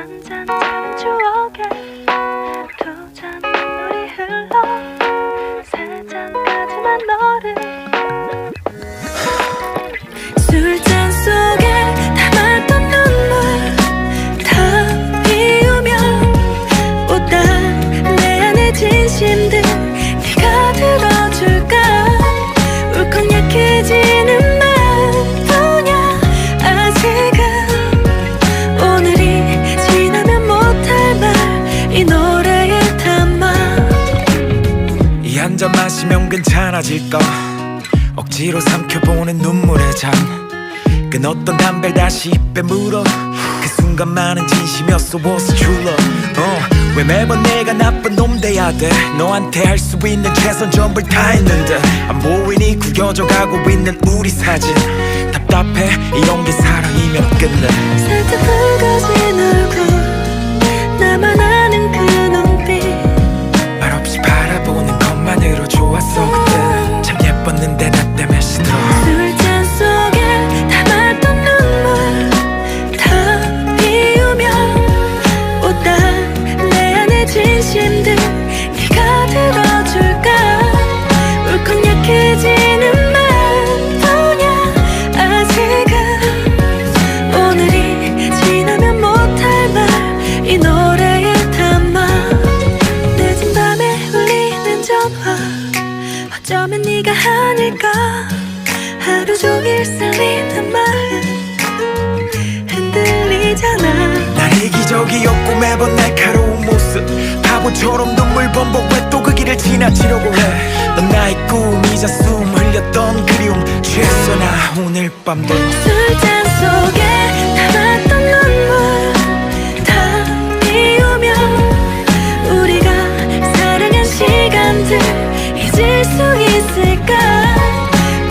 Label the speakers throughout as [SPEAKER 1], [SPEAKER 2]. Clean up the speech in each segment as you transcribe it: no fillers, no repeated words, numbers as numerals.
[SPEAKER 1] 한 잔 작은 추억에 두 잔 눈물이 흘러 세 잔까지만 너를 술잔 속에 담았던 눈물 다 비우면 보다 내 안의 진심들 네가 들어줄까 울컥 약해지는 마음뿐이야 아직은 오늘이 지나면 못할 말 이 노래에 담아
[SPEAKER 2] 이 한 잔 마시면 괜찮아질까 억지로 삼켜보는 눈물의 잔 끊었던 담배를 다시 입에 물어 그 순간만은 진심이었어 was true love 왜 매번 내가 나쁜 놈 돼야 돼 너한테 할 수 있는 최선 전부를 다 했는데 안 보이니 구겨져 가고 있는 우리 사진 답답해 이런 게 사랑이면 끝내
[SPEAKER 1] 살짝 붉어진 얼굴 나만 아는 그 눈빛
[SPEAKER 2] 말없이 바라보는 것만으로 좋았어 그때 참 예뻤는데 나 때문에 시들어
[SPEAKER 1] 술잔 속에 담았던 눈물 다 비우면 보다 내 안의 진심들 네가 들어줄까 울컥 약해지는 마음뿐이야 아직은 오늘이 지나면 못할 말 이 노래에 담아 늦은 밤에 울리는 전화 어쩌면 네가 아닐까 하루 종일 설리는 마음 흔들리잖아
[SPEAKER 2] 난 이기적이었고 매번 날카로운 모습 바보처럼 눈물 범벅 왜 또 그 길을 지나치려고 해넌 나의 꿈이자 숨 흘렸던 그리움 취했어 나 오늘 밤도
[SPEAKER 1] 술잔 속에 담았던 눈물 다 비우면 우리가 사랑한 시간들 잊을 수 있을까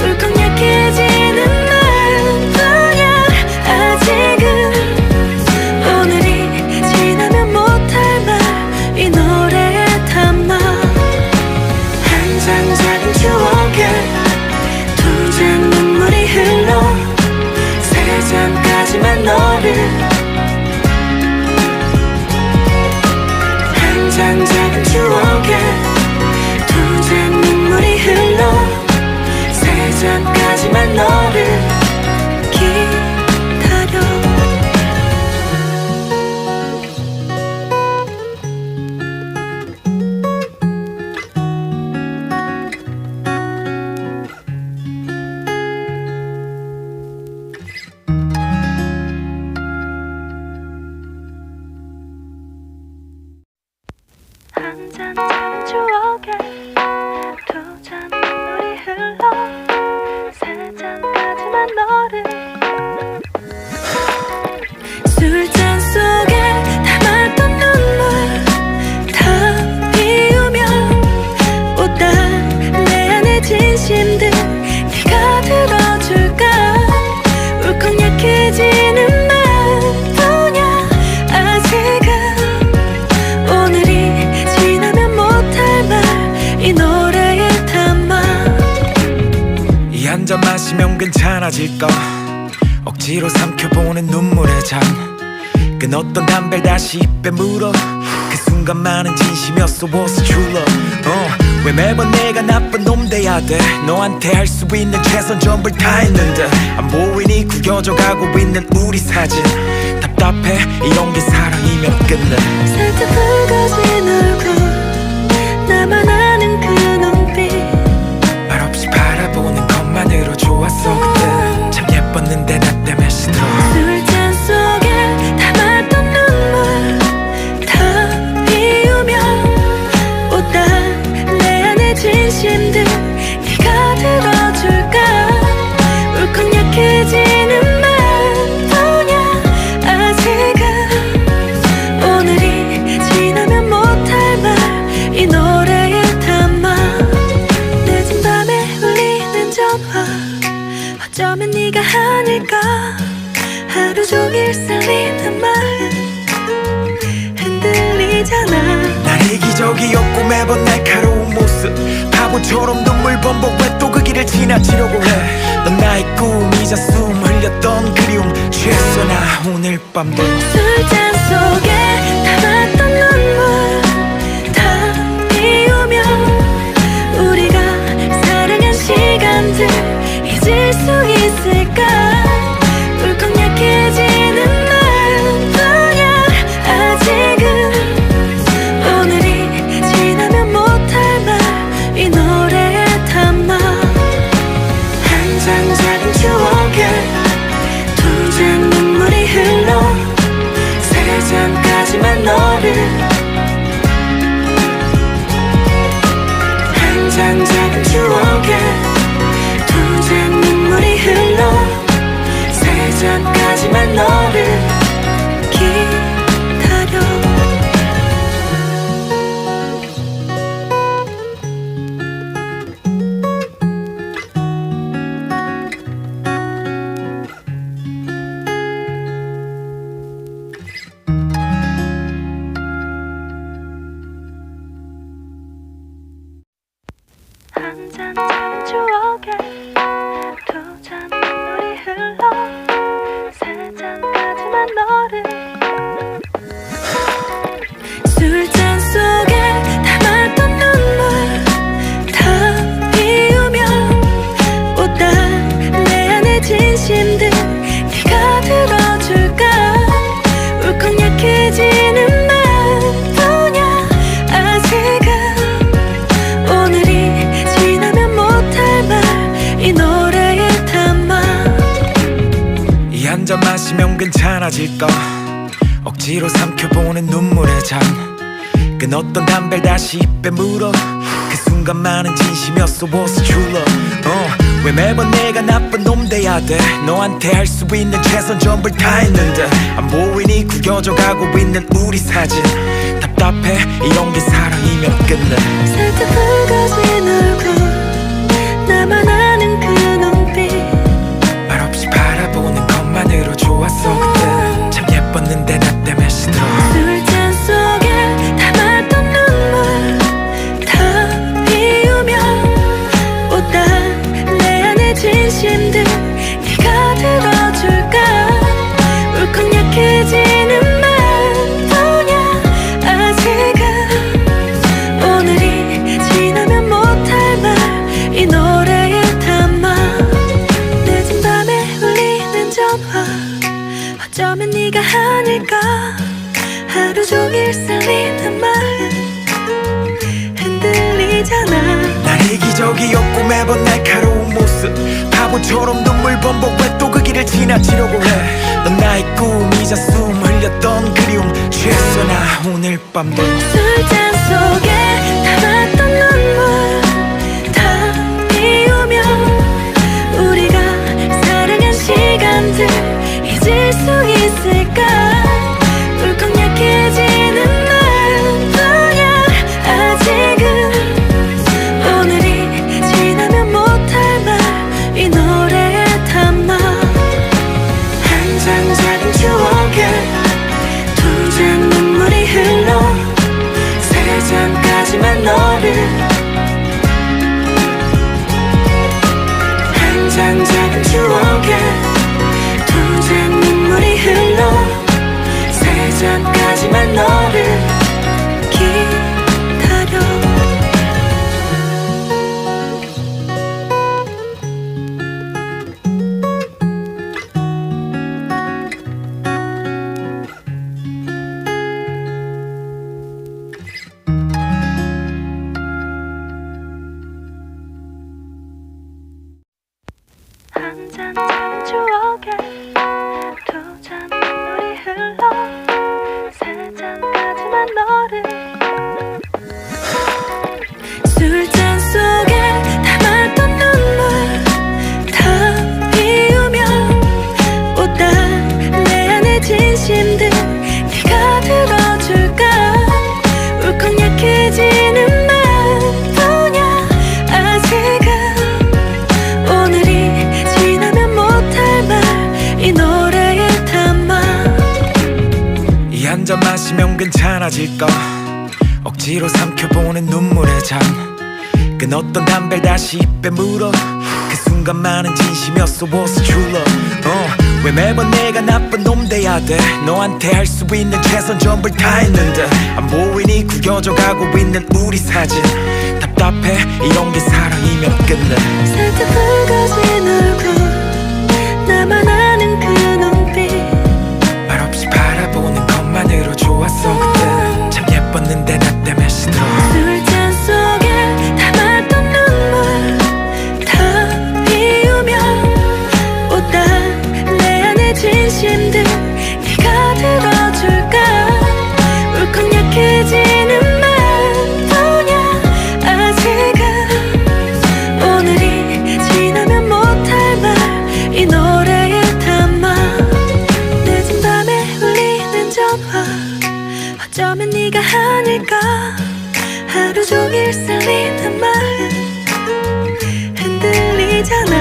[SPEAKER 1] 울컥 약해지는 마음뿐이야 아직은 오늘이 지나면 못할 말 이 노래에 담아 한 잔 작은 추억에 두 잔 눈물이 흘러 세 잔까지만 너를 한 잔 작은 추억에 두 잔 눈물이 흘러 세 잔까지만 너를 기다려 한 잔 작은 추억에 두 잔 눈물이 흘러 세 잔까지만 너를 술잔 속에 담았던 눈물 다 비우면 보다 내 안의 진심들 네가 들어줄까 울컥 약해지는 마음뿐이야 아직은 오늘이 지나면 못할 말 이 노래에 담아
[SPEAKER 2] 이 한 잔 마시면 괜찮아질까 억지로 삼켜보는 눈물의 잔 끊었던 담배를 다시 입에 물어 그 순간만은 진심이었어 was true love 왜 매번 내가 나쁜 놈 돼야 돼 너한테 할 수 있는 최선 전부를 다 했는데 안 보이니 구겨져 가고 있는 우리 사진 답답해 이런 게 사랑이면 끝내
[SPEAKER 1] 살짝 붉어진 얼굴 나만 아는 그 눈빛
[SPEAKER 2] 말없이 바라보는 것만으로 좋았어 그때 참 예뻤는데 나 때문에 시들어
[SPEAKER 1] 술잔 속에 담았던 눈물 다 비우면 보다 내 안의 진심들 네가 들어줄까 울컥 약해지는 마음뿐이야 아직은 오늘이 지나면 못할 말 이 노래에 담아 늦은 밤에 울리는 전화 어쩌면 네가 아닐까 하루 종일 설리는 마음 흔들리잖아
[SPEAKER 2] 난 이기적이었고 매번 날카로운 모습 바보처럼 눈물 범벅 왜 또 그 길을 지나치려고 해넌 나의 꿈이자 숨 흘렸던 그리움 취했어 나 오늘 밤도
[SPEAKER 1] 술잔 속에 수 있을까 울컥 약해지는 마음뿐이야 아직은 오늘이 지나면 못할 말 이 노래에 담아 한 장 작은 추억에 두 잔 눈물이 흘러 세 잔까지만 너를 한 잔 작은 추억에 두 잔 눈물이 흘러 세 잔까지만 너를 기다려 한 잔 작은 추억에 두 잔 눈물이 흘러 세 잔까지만 너를 술잔 속에 담았던 눈물 다 비우면 보다 내 안의 진심들 네가 들어줄까 울컥 약해지는 마음뿐이야 아직은 오늘이 지나면 못할 말 이 노래에 담아
[SPEAKER 2] 이 한 잔 마시면 괜찮아질까 억지로 삼켜보는 눈물의 잔 끊었던 담배를 다시 입에 물어 그 순간만은 진심이었어 was true love 왜 매번 내가 나쁜 놈 돼야 돼 너한테 할 수 있는 최선 전부를 다 했는데 안 보이니 구겨져 가고 있는 우리 사진 답답해 이런 게 사랑이면 끝내
[SPEAKER 1] 살짝 붉어진 얼굴 나만 아는 그 눈빛
[SPEAKER 2] 말없이 바라보는 것만으로 좋았어 그때 참 예뻤는데 나 때문에 시들어
[SPEAKER 1] 술잔 속에 담았던 눈물 다 비우면 보다 내 안의 진심들 네가 들어줄까 울컥 약해지는 마음뿐이야 아직은 오늘이 지나면 못할 말 이 노래에 담아 늦은 밤에 울리는 전화 어쩌면 네가 아닐까 하루 종일 설리는 마음 흔들리잖아
[SPEAKER 2] 난 이기적이었고 매번 날카로운 모습 바보처럼 눈물 범벅 왜 또 그 길을 지나치려고 해넌 나의 꿈이자 숨 흘렸던 그리움 취했어 나 오늘 밤도
[SPEAKER 1] 술잔 속에 담았던 눈물 다 비우면 우리가 사랑한 시간들 잊을 수 있을까 울컥 약해지는 마음뿐이야 아직은 오늘이 지나면 못할 말 이 노래에 담아 한 잔 작은 추억에 두 잔 눈물이 흘러 세 잔까지만 너를 한 잔 작은 추억에 두 잔 눈물이 흘러 세 잔까지만 너를 기다려 한 잔 작은 추억에 두 잔 눈물이 흘러 세 잔까지만 너를 술잔 속에 담았던 눈물 다 비우면 보다 내 안의 진심들 네가 들어줄까 울컥 약해지는 마음뿐이야 아직은 오늘이 지나면 못할 말 이 노래에 담아
[SPEAKER 2] 이 한 잔 마시면 괜찮아질까 억지로 삼켜보는 눈물의 잔 끊었던 담배를 다시 입에 물어 그 순간만은 진심이었어 was true love 왜 매번 내가 나쁜 놈 돼야 돼 너한테 할 수 있는 최선 전부를 다 했는데 안 보이니 구겨져 가고 있는 우리 사진 답답해 이런 게 사랑이면 끝내
[SPEAKER 1] 살짝 붉어진 얼굴 어쩌면 네가 아닐까. 하루 종일 설리는 마음 흔들리잖아.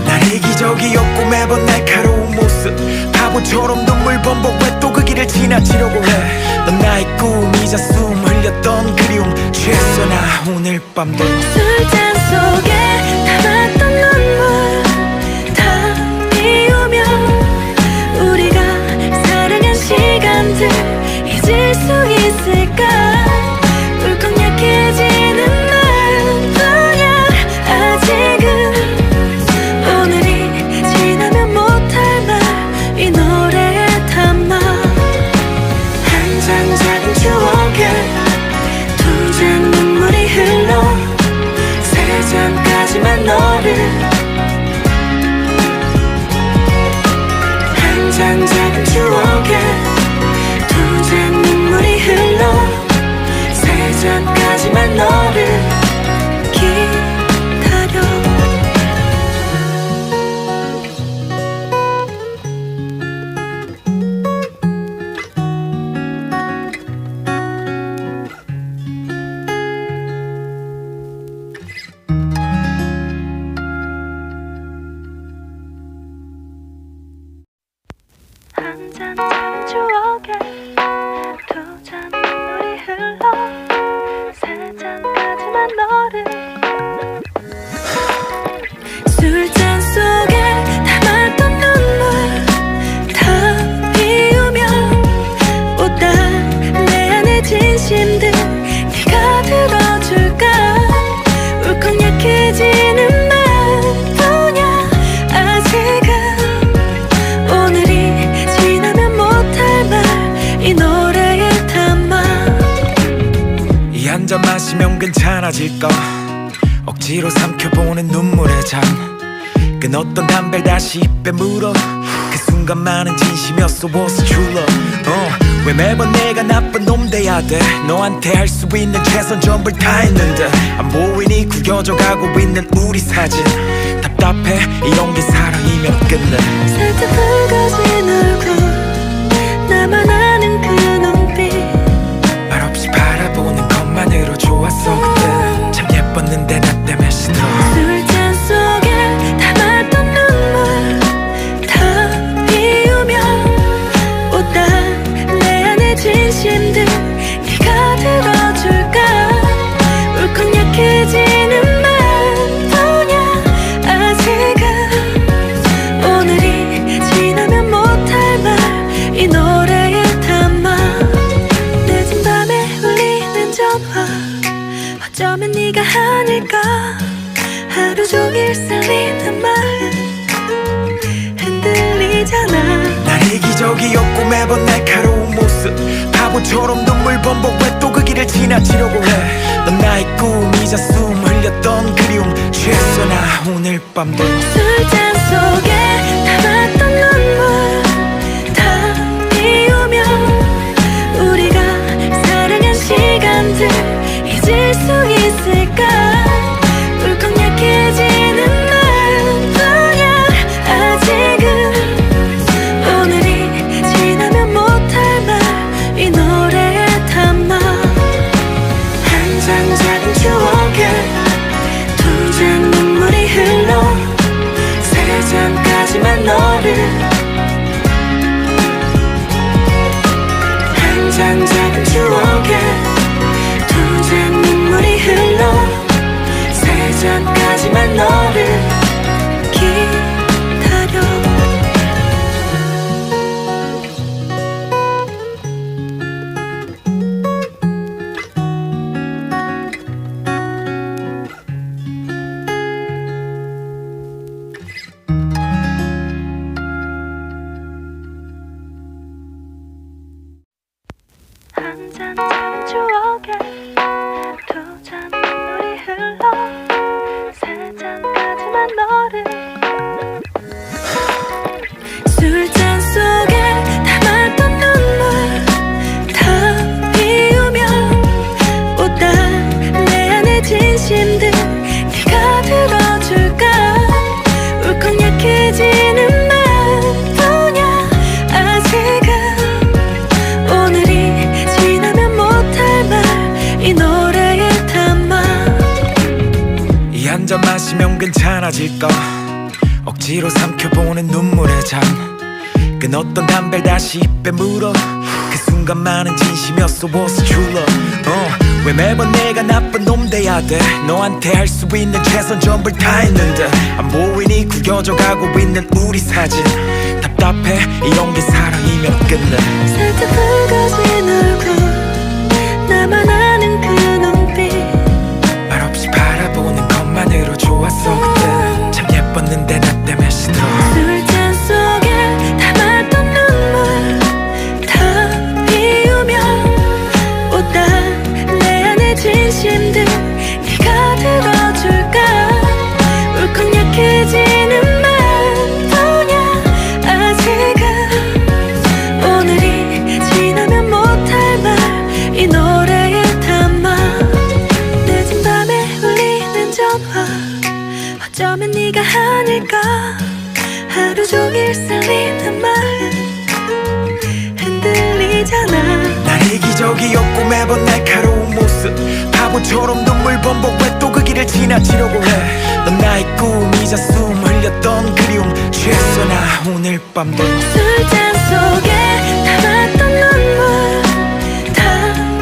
[SPEAKER 2] 난 이기적이었고 매번 날카로운 모습, 바보처럼 눈물 범벅. 왜 또 그 길을 지나치려고 해. 넌 나의 꿈이자 숨 흘렸던 그리움. 취했어 나 오늘 밤도.
[SPEAKER 1] 술잔 속에 담았던 눈물 다 비우며 우리가 사랑한 시간들 잊을 수 있을까. 울컥 약해지는 마음뿐이야 아직은. 오늘이 지나면 못할 말 이 노래에 담아. 한 잔 작은 추억에 두 잔 눈물이 흘러 세 잔까지만 너를. 한 잔 작은 추억에 두 잔 눈물이 흘러 세 잔까지만 너를 기다려. 한 잔 작은 추억에 두 잔 눈물이 흘러 세 잔까지만 너를. 술잔 속에 담았던 눈물 다 비우며 못다 내 안의 진심들 네가 들어줄까. 울컥 약해지는 마음뿐이야 아직은. 오늘이 지나면 못할 말 이 노래에 담아.
[SPEAKER 2] 이 한 잔 마시면 괜찮아질까. 억지로 삼켜보는 눈물의 잔. 끊었던 담배를 다시 입에 물어. 그 순간만은 진심이었어. was true love. 왜 매번 내가 나쁜 놈 돼야 돼. 너한테 할 수 있는 최선 전부를 다했는데 안 보이니 구겨져 가고 있는 우리 사진. 답답해 이런 게 사랑이면 끝내.
[SPEAKER 1] 살짝 붉어진 얼굴 나만 아는 그 눈빛.
[SPEAKER 2] 말없이 바라보는 것만으로 좋았어. 그때 참 예뻤는데 나 때문에 시들어.
[SPEAKER 1] 술잔 속에 담았던 눈물 다 비우며 못다 내 안의 진심들 네가 들어줄까. 울컥 약해지는 마음뿐이야 아직은. 오늘이 지나면 못할 말 이 노래에 담아. 늦은 밤에 울리는 전화 어쩌면 네가 아닐까. 하루 종일 설리는 마음 흔들리잖아.
[SPEAKER 2] 난 이기적이었고 매번 날카로운 모습, 바보처럼 눈물 범벅. 왜 또 그 길을 지나치려고 해. 넌 나의 꿈이자 숨 흘렸던 그리움. 취했어 나 오늘 밤도.
[SPEAKER 1] 술잔 속에 담았던 눈물 다 비우며 우리가 사랑한 시간들 잊을 수 있을까. 울컥 약해지는 마음뿐이야 아직은. 오늘이 지나면 못할 말 이 노래에 담아. 한 잔 작은 추억에 두 잔 눈물이 흘러 세 잔까지만 너를. 한 잔 작은 추억에 두 잔 눈물이 흘러 세 잔까지만 너를 기다려. 한 잔 작은 추억에 두 잔 눈물이 흘러 세 잔까지만 너를. 술잔 속에 담았던 눈물 다 비우며 못다 내 안의 진심들 네가 들어줄까. 울컥 약해지는 마음뿐이야 아직은. 오늘이 지나면
[SPEAKER 2] 한 잔 마시면 괜찮아질까 억지로 삼켜보는 눈물의 잔 끊었던 담배를 다시 입에 물어 그 순간만은 진심이었어 was true love 왜 매번 내가 나쁜 놈 돼야 돼 너한테 할 수 있는 최선 전부를 다 했는데 안 보이니 구겨져 가고 있는 우리 사진 답답해 이런 게 사랑이면 끝내
[SPEAKER 1] 살짝 붉어진 얼굴 나만 아는 그 눈빛
[SPEAKER 2] 말없이 바라보는 것만으로 좋았어 그때 참 예뻤는데 나 때문에 시들어
[SPEAKER 1] 술잔 속에 담았던 눈물 다 비우면 못다 내 안의 진심들 네가 들어줄까 울컥 약해지는 맘도냐 아직은 오늘이 지나면 못할 말 이 노래에 담아 늦은 밤에 울리는 전화 어쩌면 네가 아닐까 하루 종일 설리는 마음 흔들리잖아
[SPEAKER 2] 난 이기적이었고 매번 날카로운 모습 바보처럼 눈물 범벅 왜 또 그 길을 지나치려고 해 넌 나의 꿈이자 숨 흘렸던 그리움 취했어 나 오늘 밤도
[SPEAKER 1] 술잔 속에 담았던 눈물 다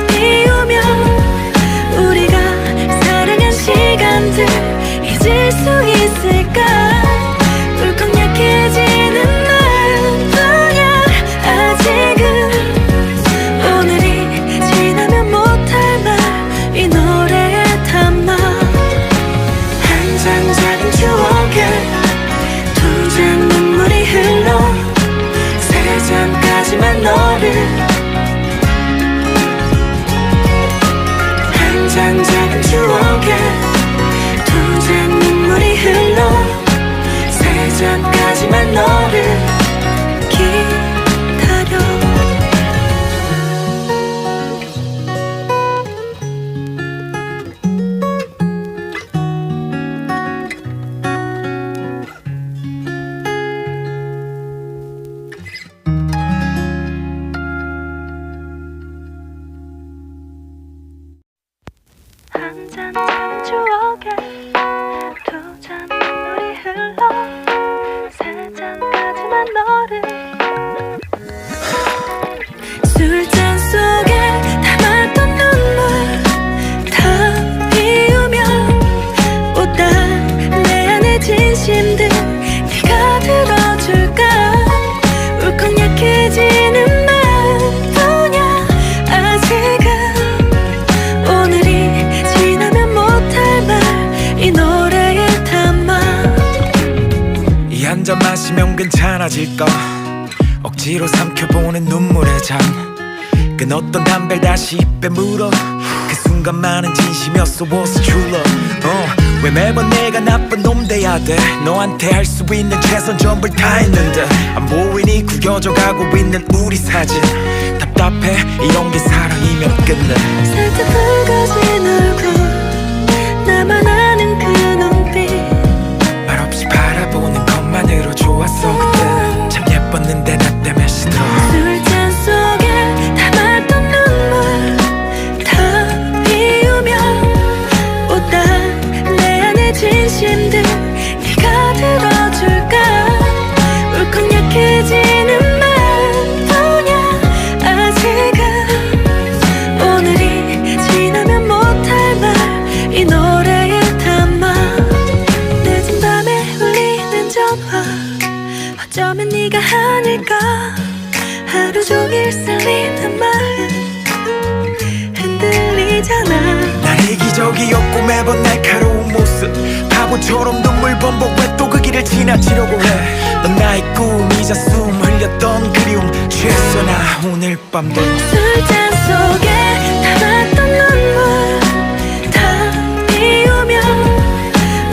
[SPEAKER 1] 비우면 우리가 사랑한 시간들 잊을 수 있을까 울컥 약해지는 마음도냐 아직은 오늘이 지나면 못할 말 이 노래에 담아 한 잔 작은 추억에 두 잔 눈물이 흘러 세 잔까지만 너를 한 잔 작은 추억에 두 잔 눈물이 흘러 세 잔까지만 너를 기다려 한 잔 작은 추억에 두 잔 눈물이 흘러 세 잔까지만 너를 술잔 속에 담았던 눈물 다 비우면 못다 내 안의 진심들 네가 들어줄까 울컥 약해지는 맘도냐 아직은 오늘이 지나면 못할 말 이 노래에 담아
[SPEAKER 2] 이 한 잔 마시면 괜찮아질까 억지로 삼켜보는 눈물의 잔 끊었던 담배를 다시 입에 물어 그 순간만은 진심이었어 was true love 왜 매번 내가 나쁜 놈 돼야 돼 너한테 할 수 있는 최선 전부를 다 했는데 안 보이니 구겨져 가고 있는 우리 사진 답답해 이런 게 사랑이면 끝내
[SPEAKER 1] 살짝 붉어진 얼굴 나만 아는 그 눈빛
[SPEAKER 2] 말없이 바라보는 것만으로 좋았어 그때 참 예뻤는데 나 때문에 시들어
[SPEAKER 1] 술잔 속에 담았던 눈물 다 비우면 못다 내 안의 진심들 네가 들어줄까 울컥 약해지는 맘도냐 아직은 오늘이 지나면 못할 말 이 노래에 담아 늦은 밤에 울리는 전화 어쩌면 네가 아닐까 하루 종일 설리는 마음 흔들리잖아
[SPEAKER 2] 난 이기적이었고 매번 날카로운 모습 바보처럼 눈물 범벅 왜 또 그 길을 지나치려고 해넌 나의 꿈이자 숨 흘렸던 그리움 취했어 나 오늘 밤도
[SPEAKER 1] 술잔 속에 담았던 눈물 다 비우면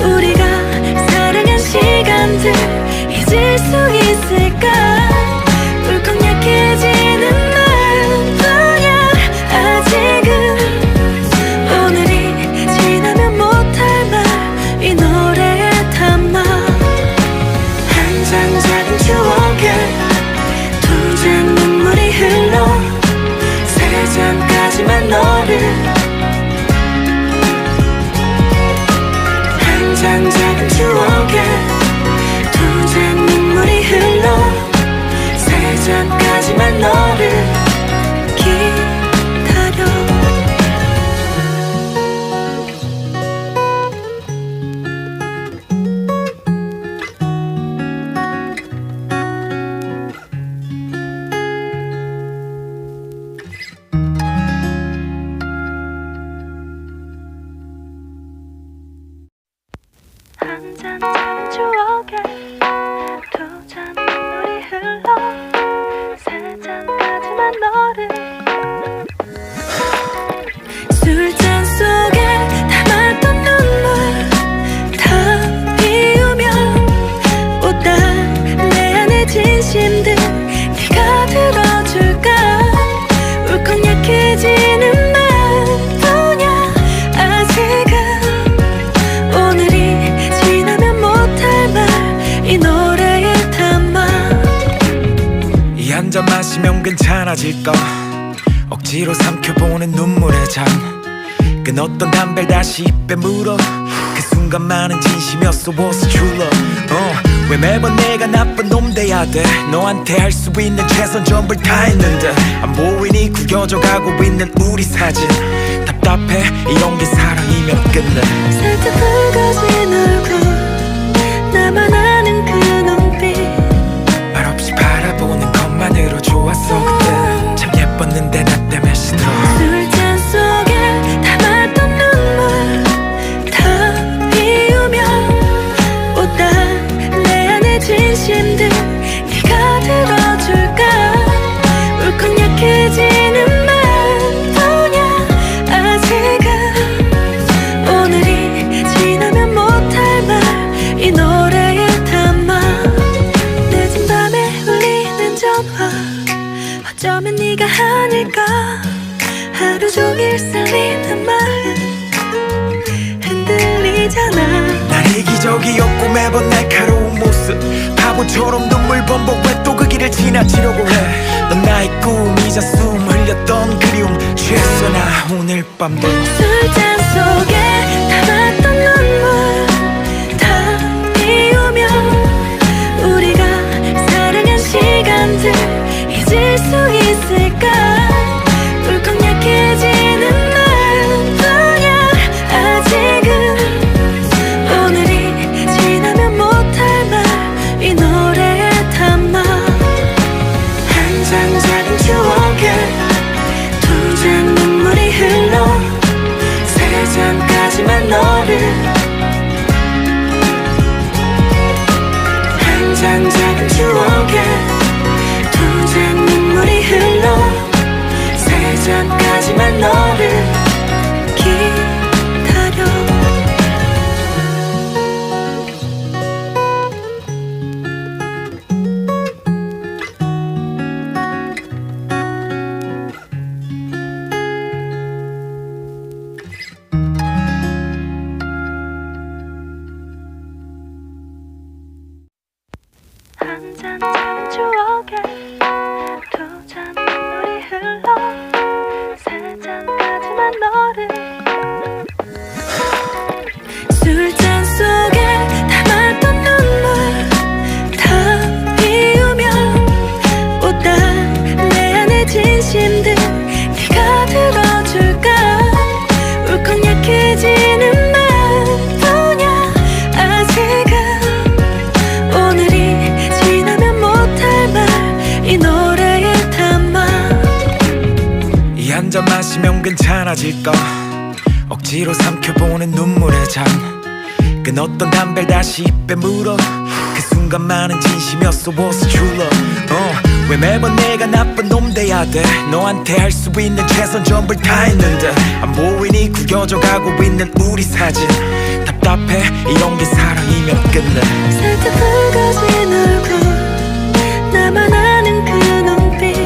[SPEAKER 1] 우리가 사랑한 시간들 잊을 수 있을까 울컥 약해지는 맘도냐 아직은 오늘이 지나면 못할 말 이 노래에 담아 한 잔 작은 추억에 두 잔 눈물이 흘러 세 잔까지만 너를 한 잔 언제까지만 너를 기다려. 한 잔 작은 추억에 두 잔 눈물이 흘러 세 잔까지만 너를 술잔 속에 담았던 눈물 다 비우면 보다 내 안의 진심들 네가 들어줄까. 울컥 약해지는 맘뿐이야 아직은. 오늘이 지나면 못할 말 이 노래에 담아.
[SPEAKER 2] 이 한 잔 마시면 괜찮아질까. 억지로 삼켜보는 눈물의 잔. 끊었던 담배를 다시 입에 물어. 그 순간만은 진심이었어. Was true love. 왜 매번 내가 나쁜 놈 돼야 돼. 너한테 할 수 있는 최선 전부를 다 했는데 안 보이니 구겨져 가고 있는 우리 사진. 답답해 이런 게 사랑이면 끝내.
[SPEAKER 1] 살짝 붉어진 얼굴 나만 아는 그 눈빛
[SPEAKER 2] 말없이 바라보는 것만으로 좋았어. 그때 참 예뻤는데 나 때문에 시들어.
[SPEAKER 1] 술잔 속에 담았던 눈물 다 비우면 보다 내 안의 진심들 네가 들어줄까. 울컥 약해지는 맘뿐이야 아직은. 오늘이 지나면 못할 말 이 노래에 담아. 늦은 밤에 울리는 전화 어쩌면 네가 아닐까. 하루 종일 설리는 마음 흔들리잖아.
[SPEAKER 2] 난 이기적이었고 매번 날카로운 모습. 바보처럼 눈물 범벅 왜 또 그 길을 지나치려고 해. 넌 나의 꿈이자 숨 흘렸던 그리움. 취했어 나 오늘 밤도.
[SPEAKER 1] 술잔 속에 담았던 눈물 다 비우면 우리가 사랑한 시간들 잊을 수 있을까. 울컥 약해지는 맘뿐이야 아직은. 오늘이 지나면 못할 말 이 노래에 담아. 한 잔 작은 추억에 두 잔 눈물이 흘러 세 잔까지만 너를. 한 잔 작은 추억에 두 잔 눈물이 흘러 세 잔까지만 너를 기다려. 한 잔 작은 추억에 두 잔 눈물이 흘러 세 잔까지만 너를. 술잔 속에 담았던 눈물 다 비우면 보다 내 안의 진심들 네가 들어줄까. 울컥 약해지는 맘뿐이야 아직은. 오늘이 지나면 못할 말 이 노래에 담아.
[SPEAKER 2] 이 한 잔 마시면 괜찮아질까. 억지로 삼켜보는 눈물의 잔. 끊었던 담배를 다시 입에 물어. 그 순간만은 진심이었어. Was true love. 왜 매번 내가 나쁜 놈 돼야 돼. 너한테 할 수 있는 최선 전부를 다 했는데 안 보이니 구겨져 가고 있는 우리 사진. 답답해 이런 게 사랑이면 끝내.
[SPEAKER 1] 살짝 붉어진 얼굴 나만 아는 그 눈빛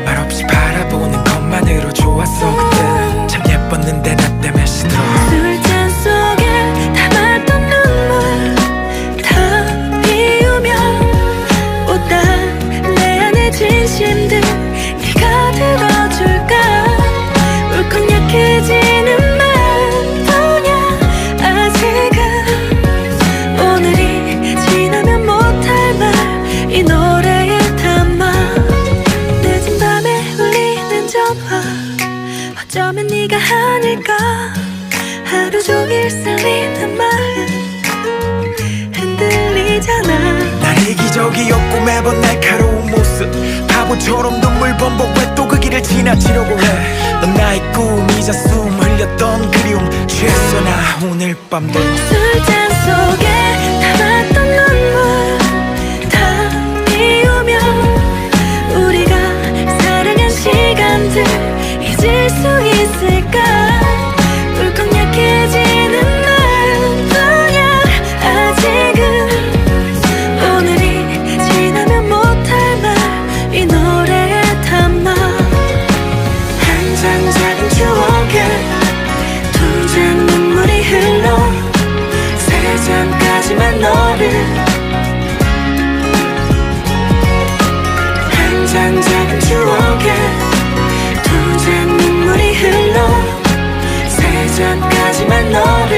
[SPEAKER 2] 말없이 바라보는 것만으로 좋았어. 그때 참 예뻤는데 나 때문에 시들어.
[SPEAKER 1] 술잔 속에 담았던 눈물 다 비우면 보다 내 안의 진심들 네가 들어줄까. 울컥 약해지는 맘뿐이야 아직은. 오늘이 지나면 못할 말 이 노래에 어쩌면 네가 아닐까. 하루 종일 설리는 마음 흔들리잖아.
[SPEAKER 2] 난 이기적이었고 매번 날카로운 모습, 바보처럼 눈물 범벅 왜 또 그 길을 지나치려고 해. 넌 나의 꿈이자 숨 흘렸던 그리움 취했어 나 오늘 밤도.
[SPEAKER 1] 술잔 속에 담았던 눈물 다 비우면 우리가 사랑한 시간들 잊을 수 있을까. 울컥 약해지는 마음뿐이야 아직은. 오늘이 지나면 못할 말 이 노래에 담아. 한 잔 작은 추억에 두 잔 눈물이 흘러 세 잔까지만 너를. 한 잔 작은 추억에 두 잔 눈물이 흘러 세 잔까지만 너를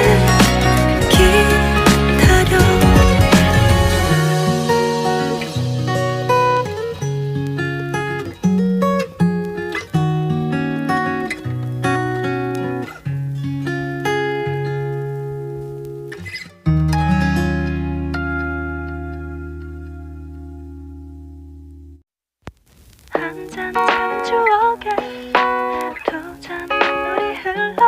[SPEAKER 1] 기다려. 한 잔 작은 추억에 두 잔 눈물이 흘러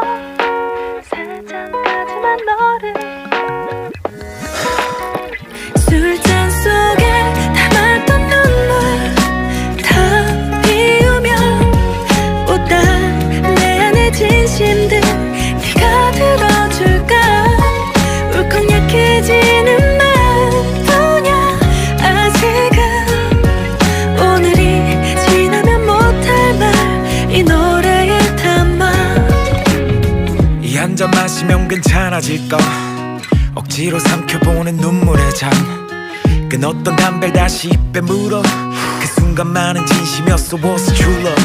[SPEAKER 1] 세 잔까지만 너를. 술잔 속에 담았던 눈물 다 비우면 못다 내 안의 진심들 네가 들어줄까. 울컥 약해지는 마음뿐이야 아직은. 오늘이 지나면 못할 말 이 노래에 담아.
[SPEAKER 2] 이 한 잔 마시면 괜찮아질 거, 억지로 삼켜보는 눈물의 잔. 끊었던 담배를 다시 입에 물어 그 순간만은 진심이었어. was true love.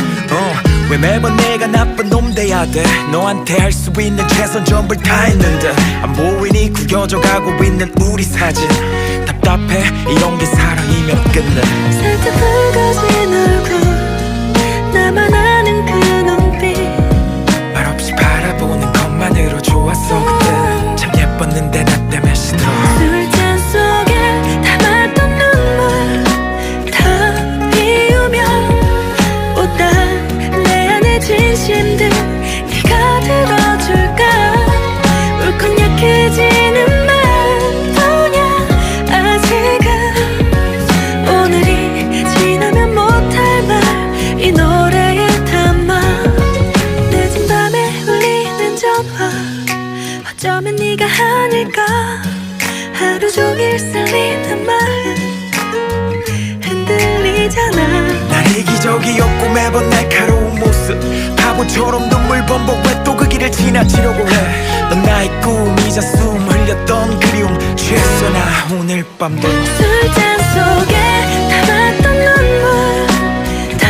[SPEAKER 2] 왜 매번 내가 나쁜 놈 돼야 돼. 너한테 할 수 있는 최선 전부를 다 했는데 안 보이니 구겨져 가고 있는 우리 사진. 답답해 이런 게 사랑이면 끝내.
[SPEAKER 1] 살짝 붉어진 얼굴 나만 아는 그 눈빛
[SPEAKER 2] 말없이 바라보는 것만으로 좋았어. 그때 참 예뻤는데 나 때문에 시들어.
[SPEAKER 1] 술잔 속에 담았던 눈물 다 비우면 못다 내 안의 진심들 네가 들어줄까. 울컥 약해지는 마음뿐이야 아직은. 오늘이 지나면 못할 말 이 노래에 담아. 늦은 밤에 울리는 전화 어쩌면 네가 아닐까. 하루 종일 설리는 마음 흔들리잖아.
[SPEAKER 2] 난 이기적이었고 매번 날카로운 모습, 바보처럼 눈물 범벅 왜 또 그 길을 지나치려고 해. 넌 나의 꿈이자 숨 흘렸던 그리움 취했어 나 오늘 밤도.
[SPEAKER 1] 술잔 속에 담았던 눈물 다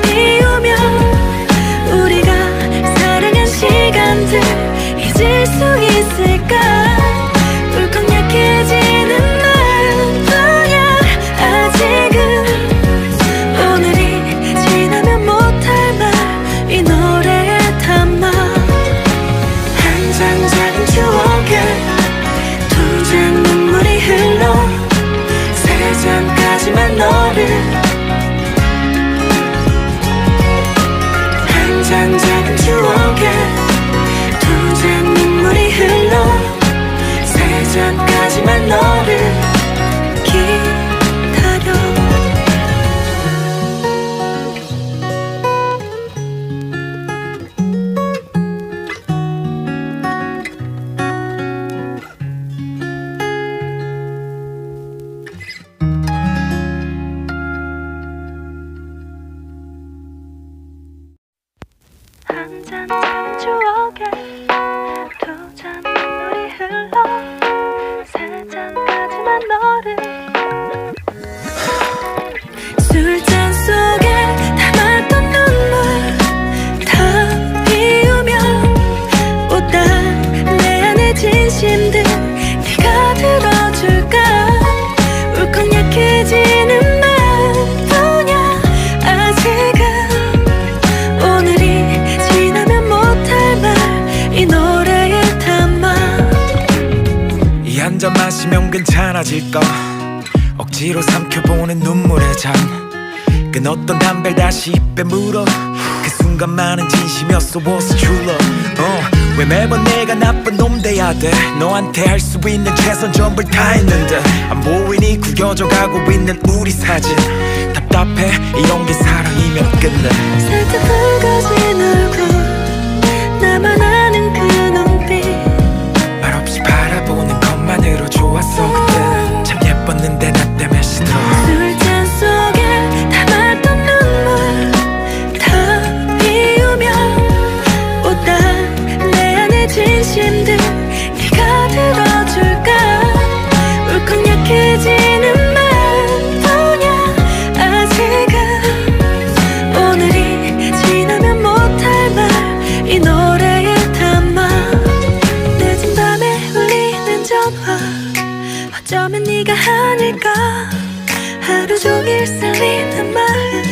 [SPEAKER 1] 비우면 우리가 사랑한 시간들 잊을 수 있을까. 울컥 약해지는 마음뿐이야 아직은. 오늘이 지나면 못할 말 이 노래에 담아. 한 잔 작은 추억에 두 잔 눈물이 흘러 세 잔까지만 너를. 한 잔 작은 추억에 두 잔 눈물이 흘러 세 잔까지만 너를 기다려. 한 잔 작은 추억에 두 잔 눈물이 흘러 세 잔까지만 너를. 술잔 속에 담았던 눈물 다 비우면 못다 내 안의 진심들 네가 들어줄까. 울컥 약해지는 마음뿐이야 아직은. 오늘이 지나면
[SPEAKER 2] 마시면 괜찮아질 거 억지로 삼켜보는 눈물의 잔 끊었던 담배를 다시 입에 물어 그 순간만은 진심이었어 was true love 왜 매번 내가 나쁜 놈 돼야 돼 너한테 할 수 있는 최선 전부를 다 했는데 안 보이니 구겨져 가고 있는 우리 사진 답답해 이런 게 사랑이면 끝내
[SPEAKER 1] 살짝 붉어진 얼굴 나만 아는 그 눈빛
[SPEAKER 2] 말없이 바라보는 것만으로 좋았어 그때 참 예뻤는데 나 때문에 시들어
[SPEAKER 1] 술잔 속에 담았던 눈물 다 비우면 웃다 내 안의 진심들 네가 들어줄까 울컥 약해지는 맘도냐 아직은 오늘이 지나면 못할 말 이 노래에 담아 늦은 밤에 울리는 전화 어쩌면 네가 아닐까 하루 종일 설리는 마음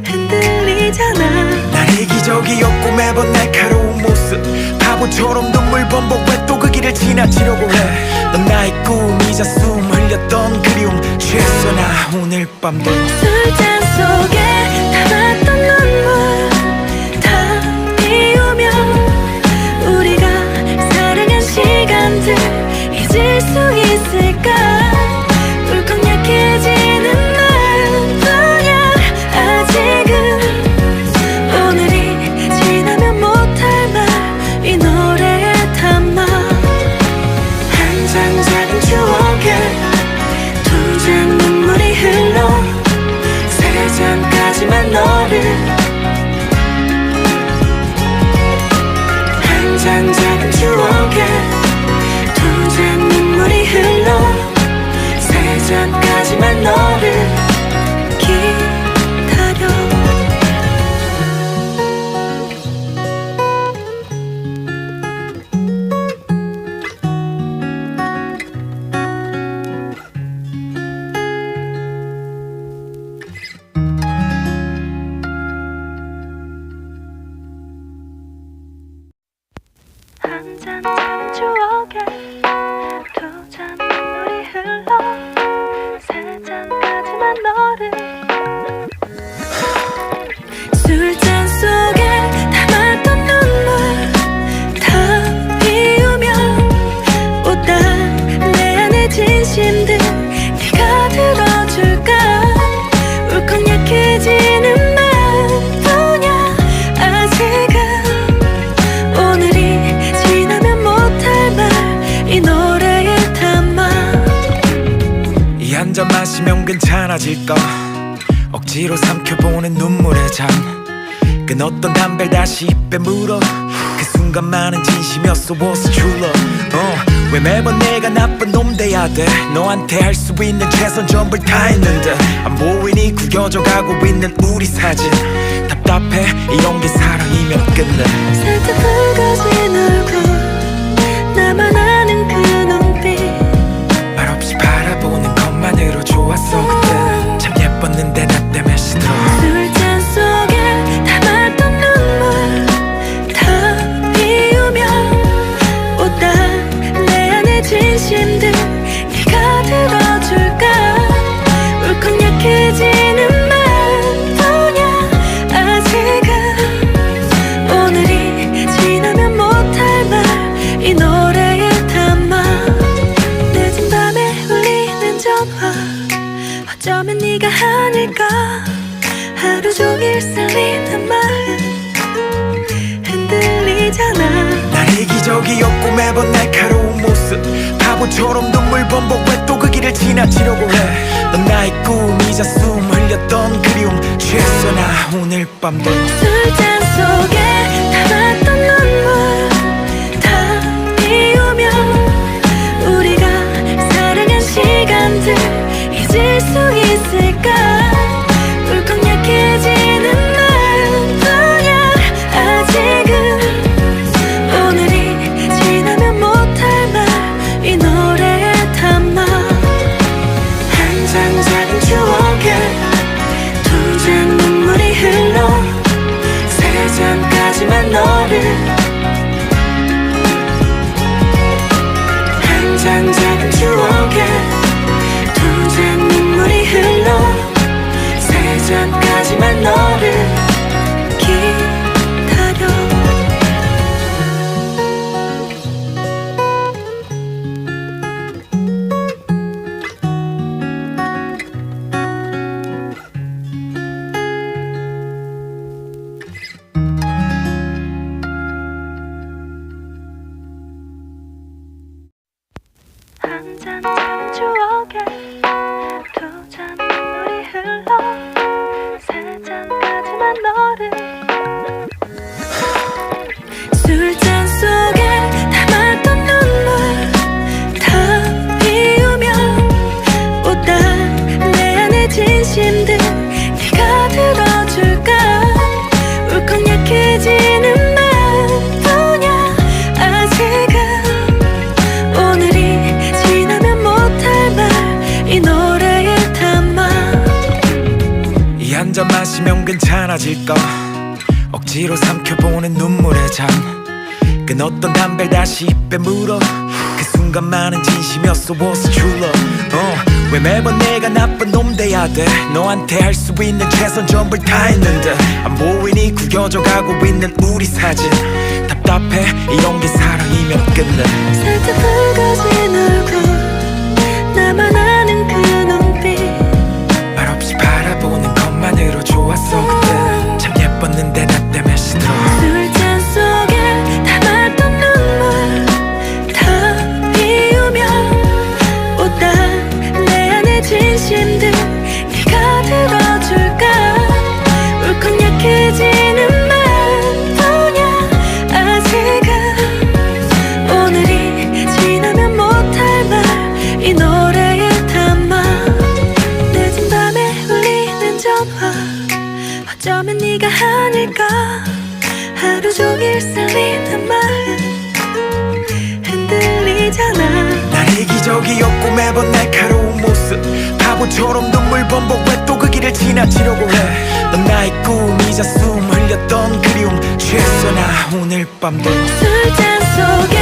[SPEAKER 1] 흔들리잖아
[SPEAKER 2] 난 이기적이었고 매번 날카로운 모습 바보처럼 눈물 범벅 왜 또 그 길을 지나치려고 해넌 나의 꿈이자 숨 흘렸던 그리움 취했어 나 오늘 밤도
[SPEAKER 1] 술잔 속에 담았던 눈물 다 비우면 우리가 사랑한 시간들 잊을 수 있을까 울컥 약해지는 마음도야 아직은 오늘이 지나면 못할 말 이 노래에 담아 한 장 작은 추억에 두 장 눈물이 흘러 세 장까지만 너를 한 장 작은 추억에 두 장 눈물이 흘러 세 장까지만 너를 기다려 한 잔 작은 추억에 두 잔 눈물이 흘러 세 잔까지만 너를 술잔 속에 담았던 눈물 다 비우면 웃다 내 안의 진심들 네가 들어줄까 울컥 약해지는 마음도냐 아직은 오늘이 지나면 못할 말 이 노래에 담아
[SPEAKER 2] 이 한 잔 마시면 괜찮아질 거 억지로 삼켜보는 눈물의 잔 끊었던 담배를 다시 입에 물어 그 순간만은 진심이었어 was true love 왜 매번 내가 나쁜 놈 돼야 돼 너한테 할 수 있는 최선 전부를 다 했는데 안 보이니 구겨져 가고 있는 우리 사진 답답해 이런 게 사랑이면 끝내
[SPEAKER 1] 살짝 붉어진 얼굴 나만 아는 그 눈빛
[SPEAKER 2] 말없이 바라보는 것만으로 좋았어 그때 참 예뻤는데 나 때문에 시들어
[SPEAKER 1] 술잔 속에 담았던 눈물 다 비우면 웃다 내 안의 진심들 네가 들어줄까 울컥 약해지는 마음도냐 아직은 오늘이 지나면 못할 말 이 노래에 담아 늦은 밤에 울리는 전화 어쩌면 네가 아닐까 하루 종일 설리는 마음 흔들리잖아
[SPEAKER 2] 난 이기적이었고 매번 날카로운 모습 바보처럼 눈물 범벅 왜 또 그 길을 지나치려고 해넌 나의 꿈이자 숨 흘렸던 그리움 취했어 나 오늘 밤도
[SPEAKER 1] 술잔 속에 담았던 눈물 다 비우면 우리가 사랑한 시간들 잊을 수 있을까 울컥 약해지는 마음도야 아직은 오늘이 지나면 못할 말 이 노래에 담아 한 장 작은 추억에 두 장 눈물이 흘러 세 장까지만 너를 한 장 작은
[SPEAKER 2] 사라질까 억지로 삼켜보는 눈물의 잔 끊었던 담배를 다시 입에 물어 그 순간만은 진심이었어 was true love 왜 매번 내가 나쁜 놈 돼야 돼 너한테 할 수 있는 최선 전부를 다했는데 안 보이니 구겨져 가고 있는 우리 사진 답답해 이런 게 사랑이면 끝내
[SPEAKER 1] 살짝 붉어진 얼굴 나만 아는 그 눈빛
[SPEAKER 2] 말없이 바라보는 것만으로 좋았어 그때 참 예뻤는데 나 때문에 시들어
[SPEAKER 1] 술잔 속에 담았던 눈물 다 비우면 못다 내 안의 진심들 네가 들어줄까 울컥 약해지는 맘도냐 아직은 오늘이 지나면 못할 말 이 노래에 담아 늦은 밤에 울리는 전화 어쩌면 네가 아닐까 하루 종일 쓸리는 마음 흔들리잖아
[SPEAKER 2] 난 이기적이었고 매번 날카로운 모습 바보처럼 눈물 범벅 왜 또 그 길을 지나치려고 해넌 나의 꿈이자 숨 흘렸던 그리움 취했어 나 오늘 밤도
[SPEAKER 1] 술잔 속에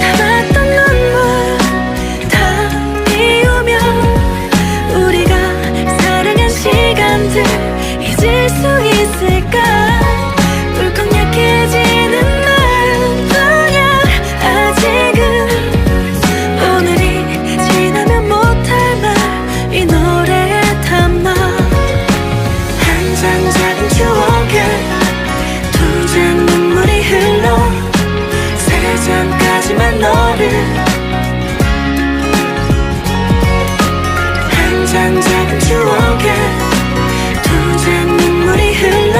[SPEAKER 1] 담았던 눈물 다 비우면 우리가 사랑한 시간들 잊을 수 있을까 울컥 약해지는 마음뿐이야 아직은 오늘이 지나면 못할 말 이 노래에 담아 한 장 작은 추억에 두 장 눈물이 흘러 세 장까지만 너를 한 장 작은 추억에 두 장 눈물이 흘러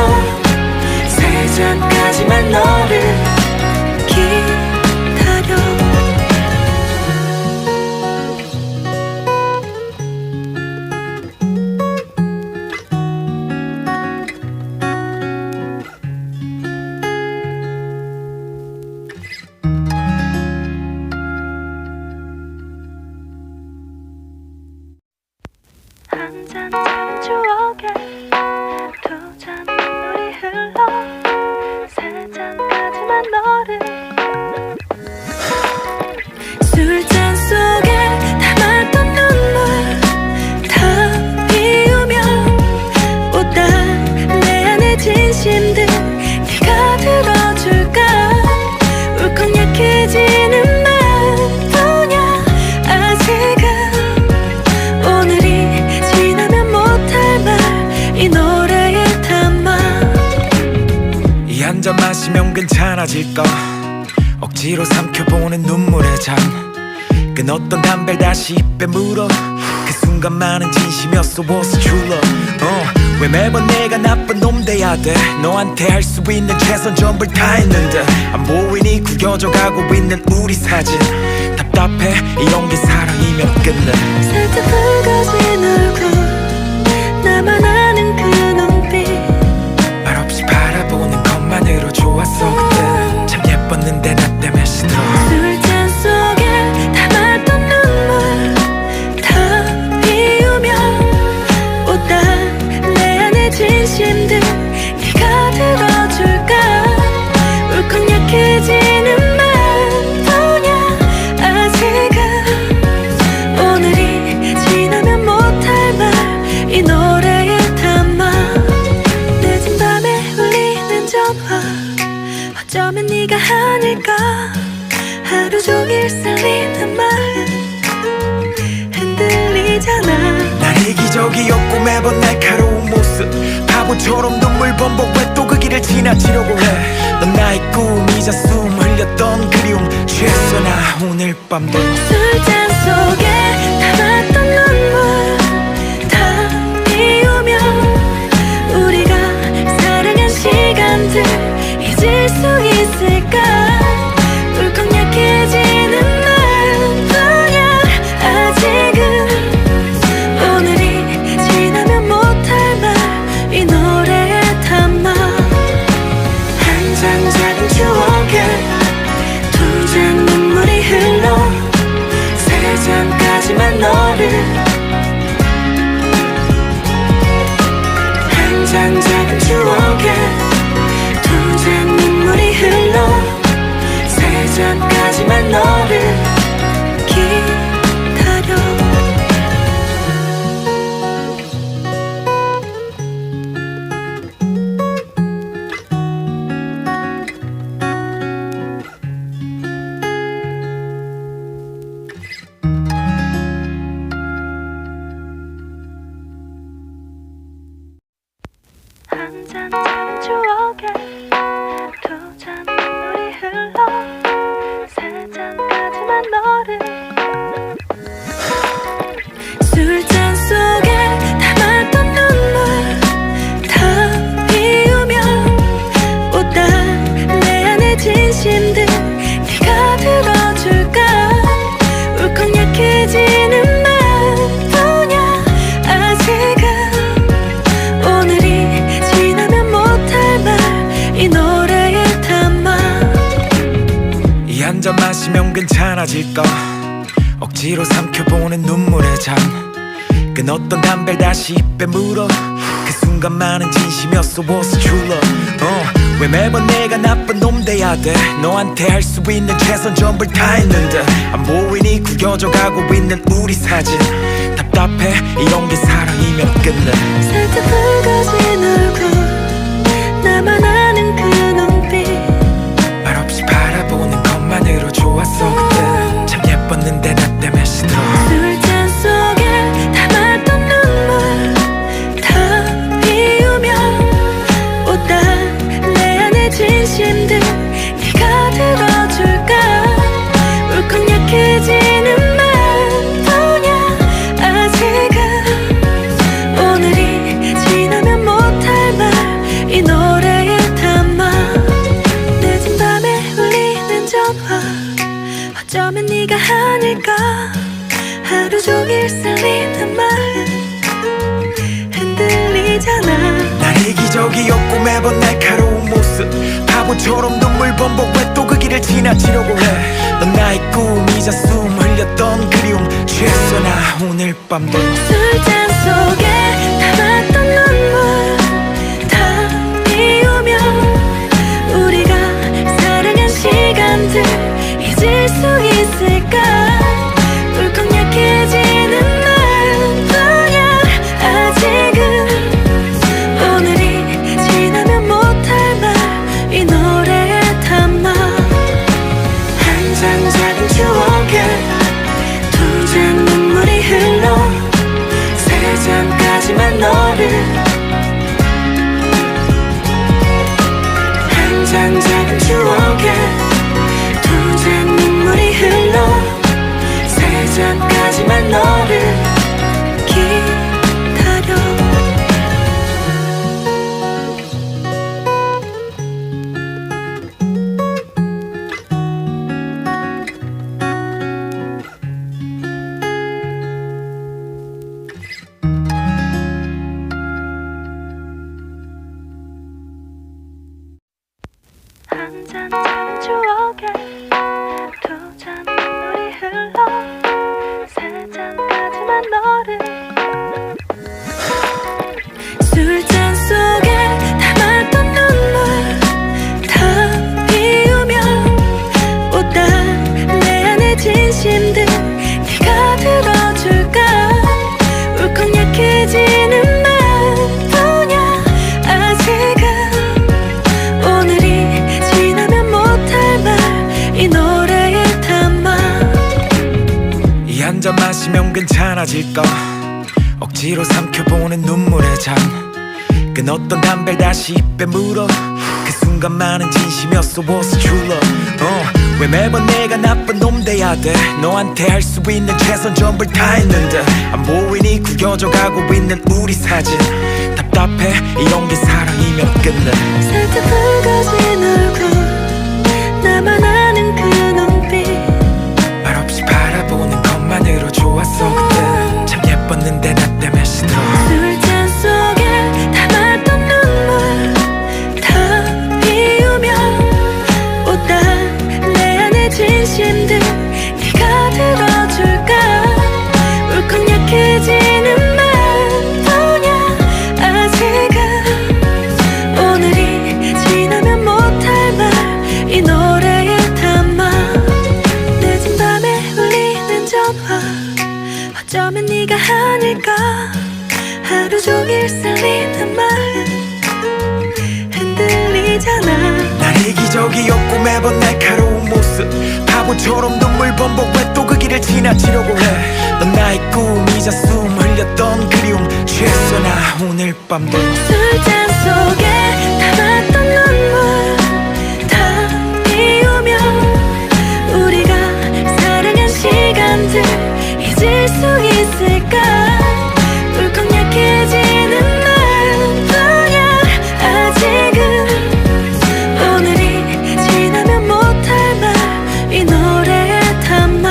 [SPEAKER 1] 세 장까지만 너를 기다려 한 잔 작은 추억에 두 잔 눈물이 흘러 세 잔까지만 너를 술잔 속에 담았던 눈물 다 비우면 못다 내 안의 진심들 네가 들어줄까 울컥 약해지는 마음뿐이야 아직은 오늘이 지나면 못할 말 이 노래에 담아
[SPEAKER 2] 이 한 잔 마시면 괜찮아질까 억지로 삼켜보는 눈물의 잔 끊었던 담배를 다시 입에 물어 그 순간만은 진심이었어 was true love 왜 매번 내가 나쁜 놈 돼야 돼 너한테 할 수 있는 최선 전부를 다했는데 안 보이니 구겨져 가고 있는 우리 사진 답답해 이런 게 사랑이면 끝내
[SPEAKER 1] 살짝 붉어진 얼굴 나만 아는 그 눈빛
[SPEAKER 2] 말없이 바라보는 것만으로 좋았어 그때 참 예뻤는데 나 때문에 시들어
[SPEAKER 1] 술잔 속에 담았던 눈물 다 비우면 못다 내 안의 진심들 네가 들어줄까 울컥 약해지는 마음뿐이야 아직은 오늘이 지나면 못할 말 이 노래에 담아 늦은 밤에 울리는 전화 어쩌면 네가 아닐까 하루 종일 쓸리는 마음 흔들리잖아
[SPEAKER 2] 난 이기적이었고 매번 날카로운 모습 바보처럼 눈물 범벅 왜 또 그 길을 지나치려고 해넌 나의 꿈이자 숨 흘렸던 그리움 취했어 나 오늘 밤도
[SPEAKER 1] 술잔 속에 담았던 눈물 다 비우면 우리가 사랑한 시간들 잊을 수 있을까 울컥 약해지는 마음뿐이야 아직은 오늘이 지나면 못할 말 이 노래에 담아 한 장 작은 추억에 두 장 눈물이 흘러 세 잔 작은 추억에 두 잔 눈물이 흘러 세 잔까지만 너를 기다려. 한 잔 작은 추억에 두 잔 눈물이 흘러 세 잔까지만 너를. 술잔 속에 담았던 눈물 다 비우면 못다 내 안의 진심들 네가 들어줄까. 울컥 약해지는 마음뿐이야 아직은. 오늘이 지나면 못할 말 이 노래에 담아.
[SPEAKER 2] 이 한 잔 마시면 괜찮아질까. 억지로 삼켜보는 눈물의 잔. 끊었던 담배를 다시 입에 물어. 그 순간만은 진심이었어. was true love. 왜 매번 내가 나쁜 놈 돼야 돼. 너한테 할 수 있는 최선 전부를 다했는데 안 보이니 구겨져 가고 있는 우리 사진. 답답해 이런 게 사랑이면 끝내.
[SPEAKER 1] 살짝 붉어진 얼굴 나만 아는 그 눈빛
[SPEAKER 2] 말없이 바라보는 것만으로 좋았어. 그때 참 예뻤는데 나 때문에 시들어.
[SPEAKER 1] 술잔 속에 담았던 눈물 다 비우면 못다 내 안의 진심들 네가 들어줄까. 울컥 약해지는 마음뿐이야 아직은. 오늘이 지나면 못할 말 이 노래에 담아. 늦은 밤에 울리는 전화 어쩌면 네가 아닐까. 하루 종일 설리는 마음 흔들리잖아.
[SPEAKER 2] 난 이기적이었고 매번 날카로운 모습. 바보처럼 눈물 범벅 왜 또 그 길을 지나치려고 해. 넌 나의 꿈이자 숨 흘렸던 그리움. 취했어 나 오늘 밤도.
[SPEAKER 1] 술잔 속에 담았던 눈물 다 비우면 우리가 사랑한 시간들 잊을 수 있을까. 울컥 약해지는 마음뿐이야 아직은. 오늘이 지나면 못할 말 이 노래에 담아. 한 잔 작은 추억에 두 잔 눈물이 흘러 세 잔까지만 너를. 한 잔 작은 추억에 두 잔 눈물이 흘러 세 잔까지만 너를 기다려. 한 잔 작은 추억에 두 잔 눈물이 흘러 세 잔까지만 너를. 술잔 속에 담았던 눈물 다 비우면 못다 내 안의 진심들 네가 들어줄까. 울컥 약해지는 마음뿐이야 아직은. 오늘이 지나면 못할 말 이 노래에 담아.
[SPEAKER 2] 이 한 잔 마시면 괜찮아질까. 억지로 삼켜보는 눈물의 잔. 끊었던 담배를 다시 입에 물어. 그 순간만은 진심이었어. was true love. 왜 매번 내가 나쁜 놈 돼야 돼. 너한테 할 수 있는 최선 전부를 다했는데 안 보이니 구겨져 가고 있는 우리 사진. 답답해 이런 게 사랑이면 끝내.
[SPEAKER 1] 살짝 붉어진 얼굴 나만 아는 그 눈빛
[SPEAKER 2] 말없이 바라보는 것만으로 좋았어. 그때 참 예뻤는데 나 때문에 시들어.
[SPEAKER 1] 술잔 속에 담았던 눈물 다 비우면 못다 내 안의 진심들 네가 들어줄까. 울컥 약해지는 마음뿐이야 아직은. 흔들리잖아.
[SPEAKER 2] 난 이기적이었고 매번 날카로운 모습 바보처럼 눈물 범벅 왜 또 그 길을 지나치려고 해. 넌 나의 꿈이자 숨 흘렸던 그리움 취했어 나 오늘 밤도.
[SPEAKER 1] 술잔 속에 담았던 눈물 다 비우며 우리가 사랑한 시간들 잊을 수 있을까. 울컥 약해지는 마음뿐이야 아직은. 오늘이 지나면 못할 말 이 노래에 담아.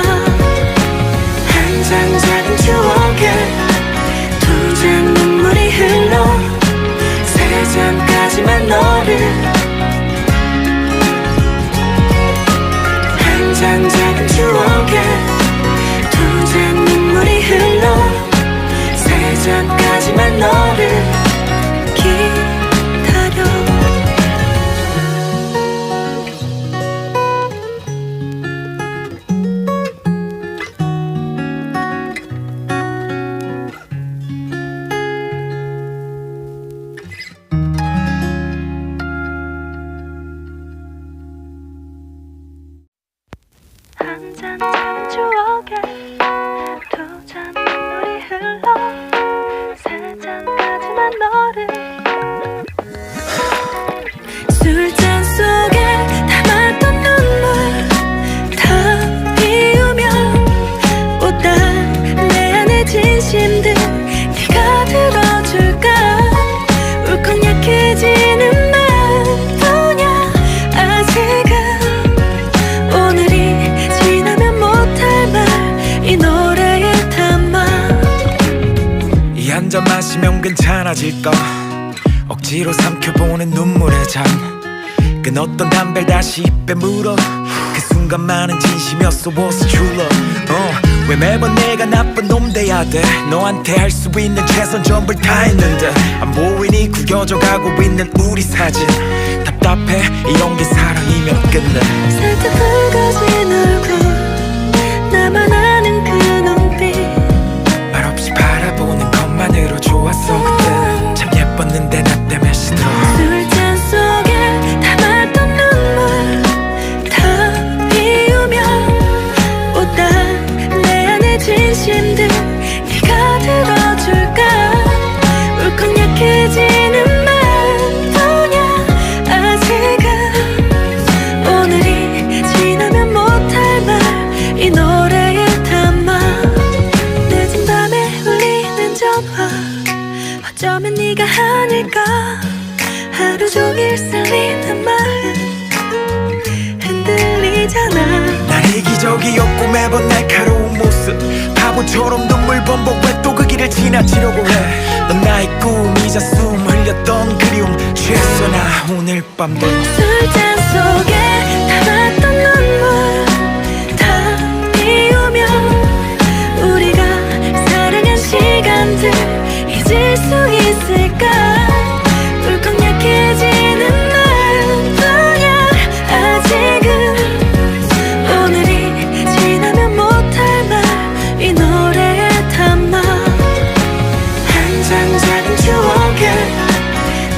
[SPEAKER 1] 한 장 작은 추억에 두 장 눈물이 흘러 세 장까지만 너를. 한 장 작은 추억에 두 장 눈물이 흘러 세 장까지만 너를 기다려. 한 잔 작은 추억에 두 잔 눈물이 흘러 세 잔까지만 너를. 술잔 속에 담았던 눈물 다 비우며 보다 내 안의 진심들 네가 들어줄까. 울컥 약해지는 마음뿐이야 아직은. 오늘이 지나면 못할 말 이 노래에 담아.
[SPEAKER 2] 이 한 잔 마시면 괜찮아질까. 억지로 삼켜보는 눈물의 잔. 끊었던 담배를 다시 입에 물어. 그 순간만은 진심이었어 was true love. 왜 매번 내가 나쁜 놈 돼야 돼. 너한테 할 수 있는 최선 전부를 다했는데 안 보이니 구겨져 가고 있는 우리 사진. 답답해 이런 게 사랑이면 끝내.
[SPEAKER 1] 살짝 붉어진 얼굴 나만 아는 그 눈빛
[SPEAKER 2] 말없이 바라보는 것만으로 좋았어. 그때 참 예뻤는데 나 때문에 시들어.
[SPEAKER 1] 술잔 속에 담았던 눈물 다 비우며 보다 내 안의 진심들 네가 들어줄까. 울컥 약해지는 마음뿐이야 아직은. 오늘이 지나면 못할 말 이 노래에 담아. 늦은 밤에 울리는 전화 어쩌면 네가 아닐까. 하루 종일 설리는 마음 흔들리잖아.
[SPEAKER 2] 난 이기적이었고 매번 날카로운 모습 바보처럼 눈물 범벅 왜 또 그 길을 지나치려고 해. 넌 나의 꿈이자 숨 흘렸던 그리움 취했어 나 오늘 밤도.
[SPEAKER 1] 술잔 속에 담았던 눈물 다 비우며 우리가 사랑한 시간들 잊을 수 있을까. 울컥 약해지는 마음뿐이야 아직은. 오늘이 지나면 못할 말 이 노래에 담아. 한 장 작은 추억에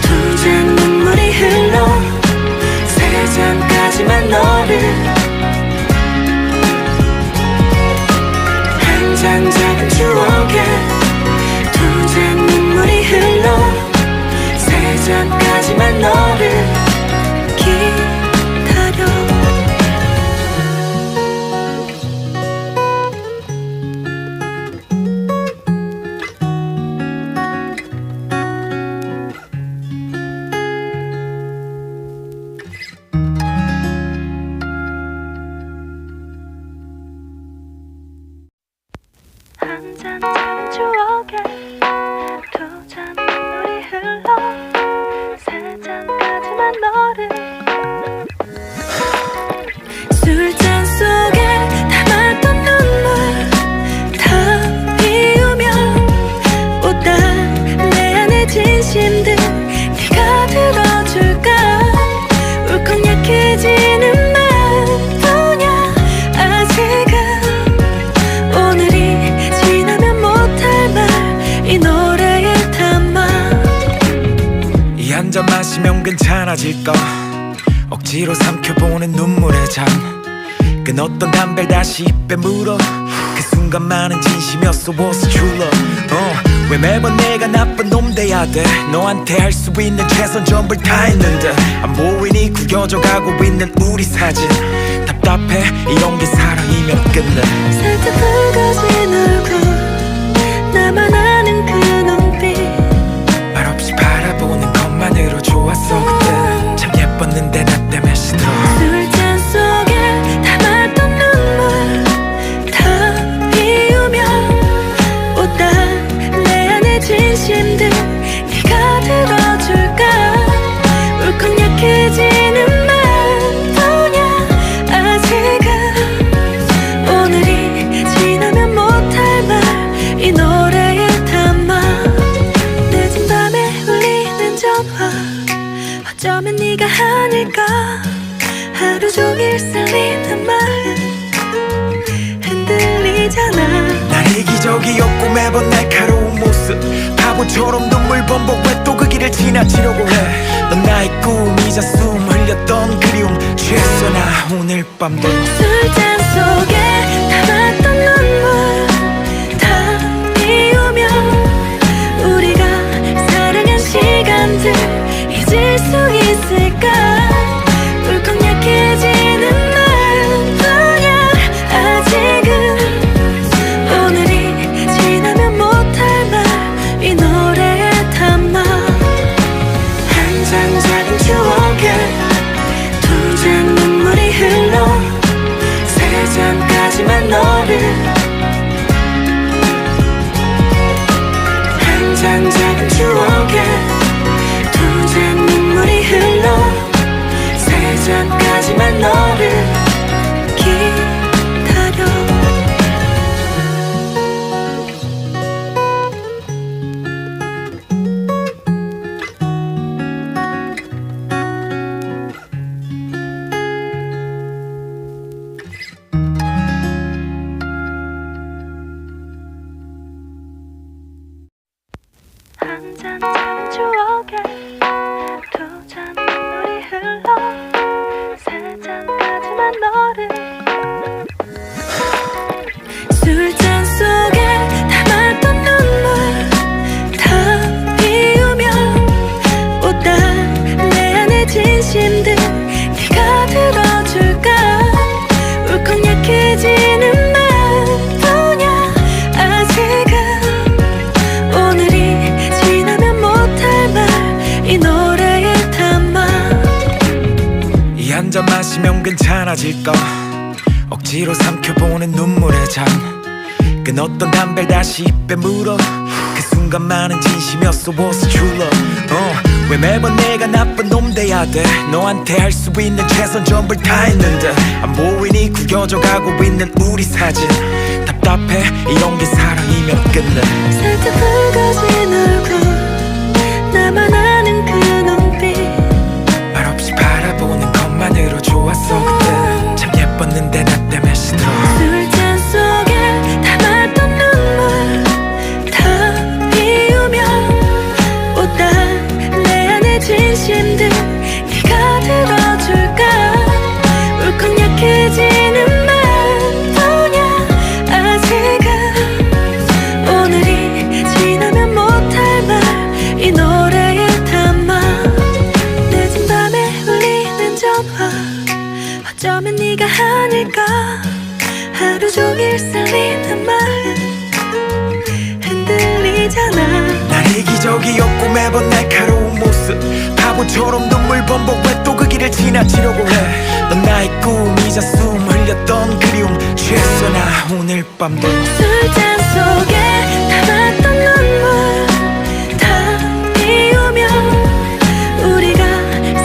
[SPEAKER 1] 두 장 눈물이 흘러 세 장까지만 너를. 한 장 작은 추억에 두 장 눈물이 흘러 세 장까지만 너를 기다려. 한 잔 작은 추억에 두 잔 눈물이 흘러 세 잔까지만 너를. 술잔 속에 담았던 눈물 다 비우며 보다 내 안의 진심들 네가 들어줄까. 울컥 약해
[SPEAKER 2] 사라질까 억지로 삼켜보는 눈물의 잔 끊었던 담배를 다시 입에 물어 그 순간만은 진심이었어 was true love 왜 매번 내가 나쁜 놈 돼야 돼 너한테 할 수 있는 최선 전부를 다 했는데 안 보이니 구겨져 가고 있는 우리 사진 답답해 이런 게 사랑이면 끝내
[SPEAKER 1] 살짝 붉어진 얼굴 나만 아는 그 눈빛
[SPEAKER 2] 말없이 바라보는 것만으로 좋았어 그때 참 예뻤는데 나 때문에 시들어
[SPEAKER 1] 술잔 속에 담았던 눈물 다 비우면 못다 내 안의 진심들 네가 들어줄까 울컥 약해지는 맘도냐 아직은 오늘이 지나면 못할 말 이 노래에 담아 늦은 밤에 울리는 전화 어쩌면 네가 아닐까 하루 종일 설리는 마음 흔들리잖아
[SPEAKER 2] 난 이기적이었고 매번 날카로운 모습 바보처럼 눈물 범벅 왜 또 그 길을 지나치려고 해넌 나의 꿈이자 숨 흘렸던 그리움 취했어 나 오늘 밤도
[SPEAKER 1] 술잔 속에 담았던 눈물 다 비우면 우리가 사랑한 시간들 잊을 수 있을까 울컥 약해지는 마음도냐 아직은 오늘이 지나면 못할 말 이 노래에 담아 한 잔 작은 추억에 두 잔 눈물이 흘러 세 잔까지만 너를 한 잔 작은 추억에 두 잔 눈물이 흘러 세 잔까지만 너를 기다려 한 잔 작은 추억에 두 잔 눈물이 흘러 세 잔까지만 너를 술잔 속에 담았던 눈물 다 비우면 못다 내 안의 진심들 네가 들어줄까 울컥 약해지는 맘도냐 아직은 오늘이 지나면 못할 말 이 노래에 담아
[SPEAKER 2] 이 한 잔 마시면 괜찮아질까 억지로 삼켜보는 눈물의 잔 끊었던 담배를 다시 입에 물어 그 순간만은 진심이었어 was true love 왜 매번 내가 나쁜 놈 돼야 돼 너한테 할 수 있는 최선 전부를 다 했는데 안 보이니 구겨져 가고 있는 우리 사진 답답해 이런 게 사랑이면 끝내
[SPEAKER 1] 살짝 붉어진 얼굴 나만 아는 그 눈빛
[SPEAKER 2] 말없이 바라보는 것만으로 좋았어 그때 참 예뻤는데 나 때문에 시들어
[SPEAKER 1] 술잔 속에 담았던 눈물 다 비우면 못다 내 안의 진심들 네가 들어줄까 울컥 약해지는 맘도냐 아직은 오늘이 지나면 못할 말 이 노래에 담아 늦은 밤에 울리는 전화 어쩌면 네가 아닐까 하루 종일 설리는 마음 흔들리잖아
[SPEAKER 2] 난 이기적이었고 매번 날카로운 모습 바보처럼 눈물 범벅 왜 또 그 길을 지나치려고 해넌 나의 꿈이자 숨 흘렸던 그리움 취했어 나 오늘 밤도
[SPEAKER 1] 술잔 속에 담았던 눈물 다 비우면 우리가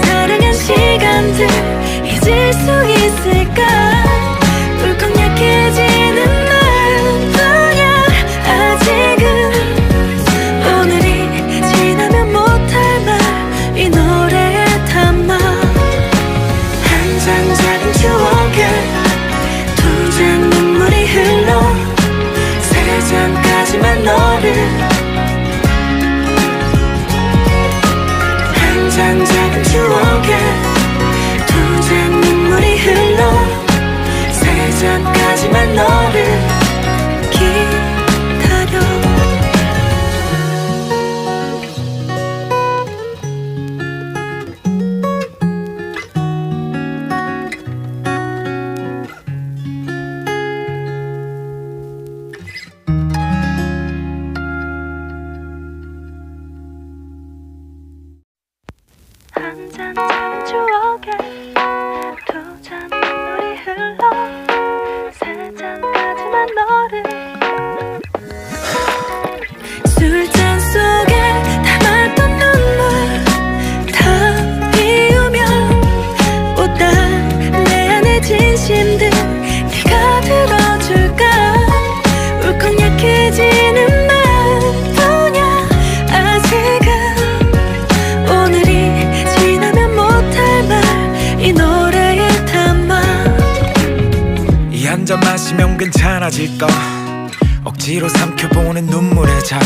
[SPEAKER 1] 사랑한 시간들 잊을 수 있을까 울컥 약해지는 맘도냐 아직은 오늘이 지나면 못할 말 이 노래에 담아 한 잔 작은 추억에 두 잔 눈물이 흘러 세
[SPEAKER 2] 잔 마시면 괜찮아질까 억지로 삼켜보는 눈물의 잔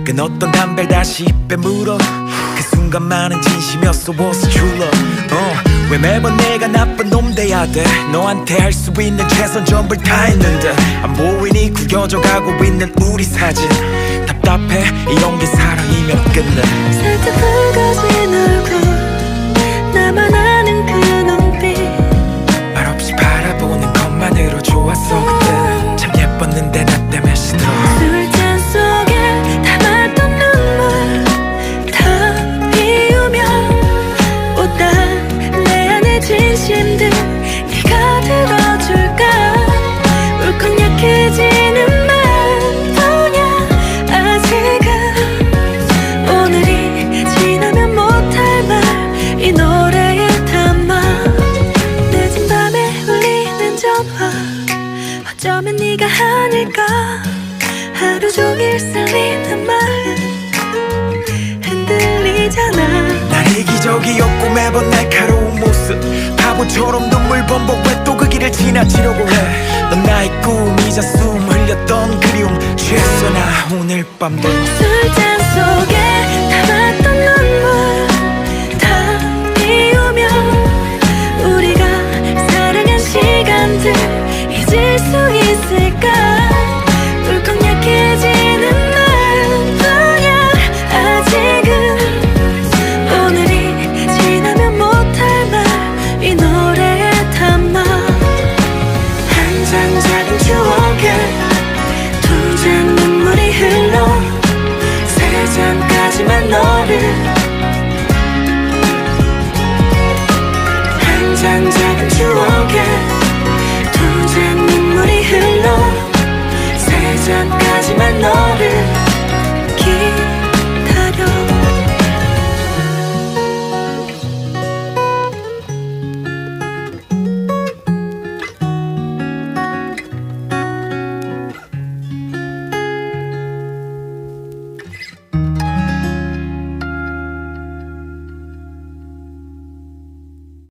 [SPEAKER 2] 끊었던 담배를 다시 입에 물어 그 순간만은 진심이었어 was true love 왜 매번 내가 나쁜 놈 돼야 돼 너한테 할 수 있는 최선 전부를 다 했는데 안 보이니 구겨져 가고 있는 우리 사진 답답해 이런 게 사랑이면 끝내
[SPEAKER 1] 살짝 붉어진 얼굴 나만 아는 그 눈빛
[SPEAKER 2] 말없이 바라보는 것만으로 좋았어 그때 참 예뻤는데 나 때문에 싫어
[SPEAKER 1] 술잔 속에 담았던 눈물 다 비우면 보다 내 안의 진심들 네가 들어줄까 울컥 약해지는 맘도냐 아직은 오늘이 지나면 못할 말 이 노래에 담아 늦은 밤에 울리는 전화 어쩌면 네가 아닐까 하루 종일 설리는 마음 흔들리잖아
[SPEAKER 2] 난 이기적이었고 매번 날카로운 모습 바보처럼 눈물 범벅 왜 또 그 길을 지나치려고 해넌 나의 꿈이자 숨 흘렸던 그리움 취했어 나 오늘 밤도
[SPEAKER 1] 술잔 속에